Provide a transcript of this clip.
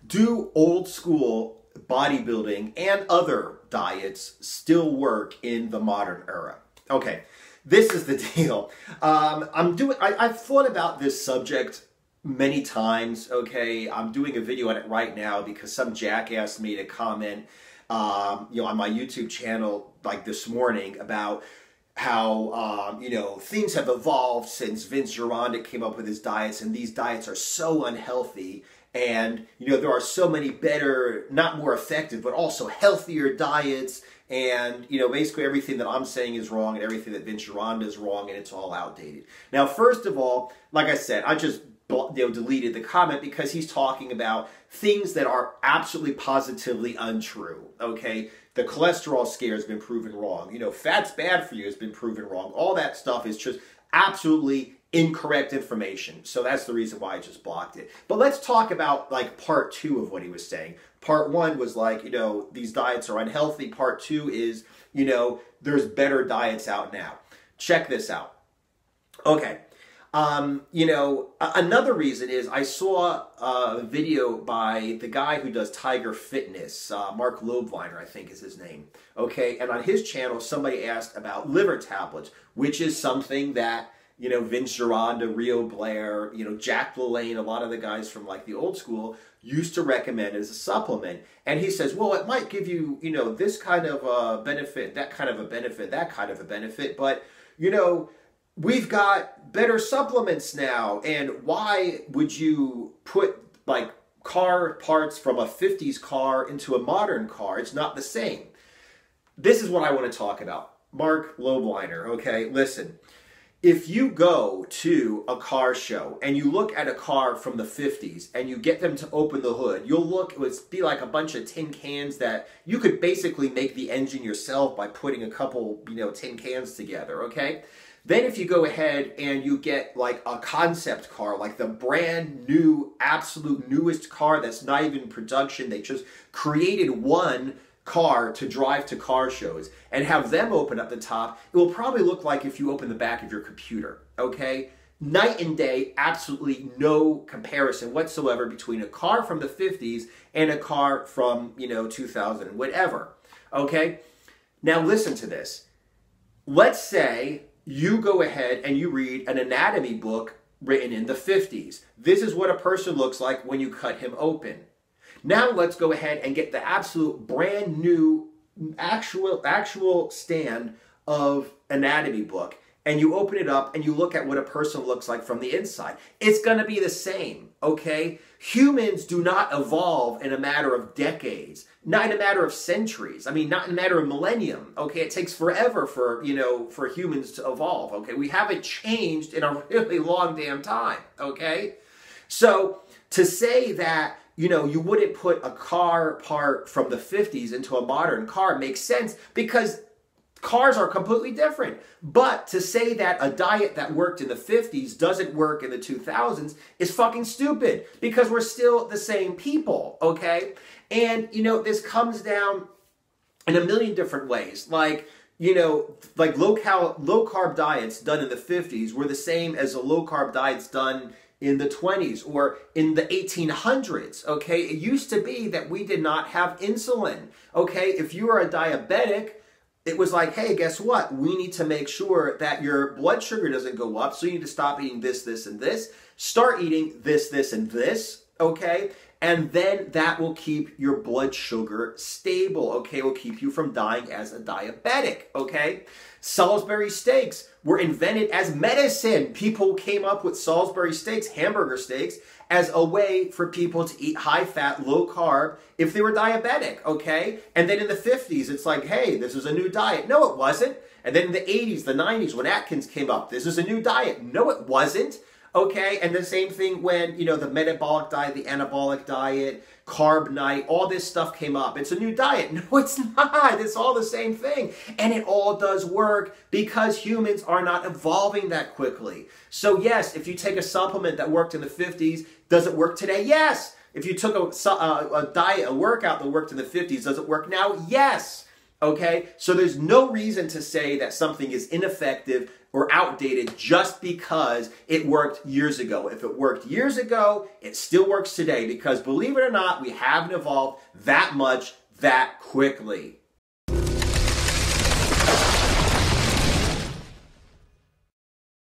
Do old school bodybuilding and other diets still work in the modern era? Okay, this is the deal. I've thought about this subject many times, okay? I'm doing a video on it right now because some jackass made a comment, on my YouTube channel like this morning about how, things have evolved since Vince Gironda came up with his diets, and these diets are so unhealthy. And, there are so many better, not more effective, but also healthier diets. And, basically everything that I'm saying is wrong and everything that Vince Gironda is wrong, and it's all outdated. Now, first of all, like I said, I just deleted the comment because he's talking about things that are absolutely positively untrue, okay? The cholesterol scare has been proven wrong. Fat's bad for you has been proven wrong. All that stuff is just absolutely incorrect information. So that's the reason why I just blocked it. But let's talk about like part 2 of what he was saying. Part 1 was like, these diets are unhealthy. Part 2 is, there's better diets out now. Check this out. Okay. Another reason is I saw a video by the guy who does Tiger Fitness, Mark Loebweiner, I think is his name. Okay. And on his channel, somebody asked about liver tablets, which is something that, Vince Gironda, Rio Blair, Jack LaLanne, a lot of the guys from like the old school used to recommend as a supplement. And he says, well, it might give you, this kind of a benefit, that kind of a benefit, that kind of a benefit. But, we've got better supplements now. And why would you put like car parts from a 50s car into a modern car? It's not the same. This is what I want to talk about. Mark Loebweiner, okay? Listen. If you go to a car show and you look at a car from the 50s and you get them to open the hood, it would be like a bunch of tin cans that you could basically make the engine yourself by putting a couple, tin cans together, okay? Then if you go ahead and you get like a concept car, like the brand new, absolute newest car that's not even in production, they just created one car to drive to car shows and have them open up the top, it will probably look like if you open the back of your computer, okay? Night and day, absolutely no comparison whatsoever between a car from the 50s and a car from, 2000, whatever, okay? Now listen to this. Let's say you go ahead and you read an anatomy book written in the 50s. This is what a person looks like when you cut him open. Now let's go ahead and get the absolute brand new actual stand of anatomy book, and you open it up and you look at what a person looks like from the inside. It's going to be the same, okay? Humans do not evolve in a matter of decades, not in a matter of centuries. I mean, not in a matter of millennium, okay? It takes forever for, for humans to evolve, okay? We haven't changed in a really long damn time, okay? So to say that you wouldn't put a car part from the 50s into a modern car makes sense because cars are completely different. But to say that a diet that worked in the 50s doesn't work in the 2000s is fucking stupid because we're still the same people, okay? And, this comes down in a million different ways. Like, like low carb diets done in the 50s were the same as the low carb diets done in the 20s or in the 1800s, okay? It used to be that we did not have insulin, okay? If you were a diabetic, it was like, hey, guess what? We need to make sure that your blood sugar doesn't go up, so you need to stop eating this, this, and this. Start eating this, this, and this, okay? And then that will keep your blood sugar stable, okay? It will keep you from dying as a diabetic, okay? Salisbury steaks were invented as medicine. People came up with Salisbury steaks, hamburger steaks, as a way for people to eat high-fat, low-carb if they were diabetic, okay? And then in the 50s, it's like, hey, this is a new diet. No, it wasn't. And then in the 80s, the 90s, when Atkins came up, this is a new diet. No, it wasn't. Okay, and the same thing when, the metabolic diet, the anabolic diet, carb night, all this stuff came up. It's a new diet. No, it's not. It's all the same thing. And it all does work because humans are not evolving that quickly. So yes, if you take a supplement that worked in the 50s, does it work today? Yes. If you took a diet, a workout that worked in the 50s, does it work now? Yes. Okay? So there's no reason to say that something is ineffective or outdated just because it worked years ago. If it worked years ago, it still works today because, believe it or not, we haven't evolved that much that quickly.